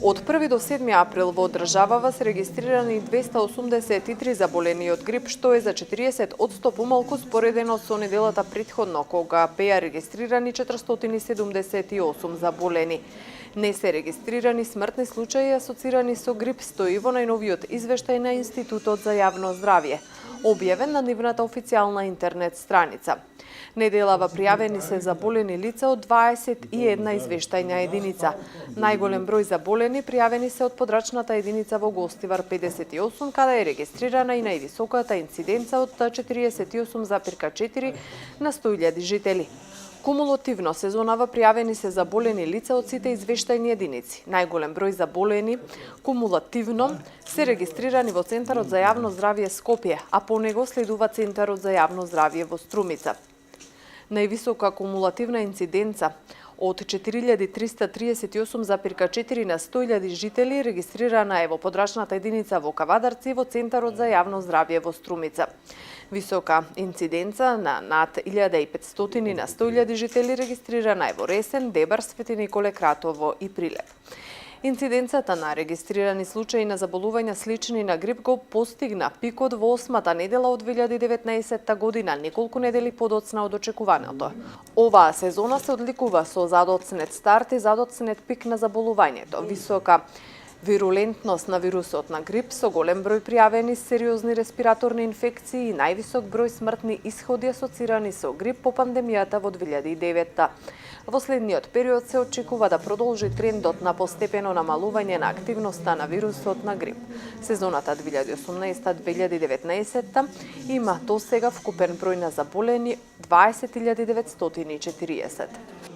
Од 1 до 7 април во државава се регистрирани 283 заболени од грип, што е за 40% помалку споредено со неделата претходно, кога беа регистрирани 478 заболени. Не се регистрирани смртни случаи асоцирани со грип, стои во најновиот извештај на Институтот за јавно здравје, објавен на нивната официјална интернет страница. Неделава пријавени се заболени лица од 21 извештајна единица. Најголем број заболени пријавени се од подрачната единица во Гостивар 58, каде е регистрирана и највисоката инциденца од 48,4 на 100.000 жители. Кумулативно сезонава пријавени се заболени лица од сите извештајни единици. Најголем број заболени кумулативно се регистрирани во Центарот за јавно здравје Скопје, а по него следува Центарот за јавно здравје во Струмица. Највисока кумулативна инциденца од 4338,4 на 100.000 жители регистрирана е во подрачната единица во Кавадарци во Центарот за јавно здравје во Струмица. Висока инциденца на над 1500 на 100.000 жители регистрирана е во Ресен, Дебар, Свети Николе, Кратово и Прилеп. Инциденцата на регистрирани случаи на заболувања слични на грип го постигна пикот во 8-та недела од 2019 година, неколку недели подоцна од очекуваното. Оваа сезона се одликува со задоцнет старт и задоцнет пик на заболувањето, висока вирулентност на вирусот на грип со голем број пријавени сериозни респираторни инфекции и највисок број смртни исходи асоцирани со грип по пандемијата во 2009. Во следниот период се очекува да продолжи трендот на постепено намалување на активноста на вирусот на грип. Сезоната 2018-2019 има досега вкупен број на заболени 20.940.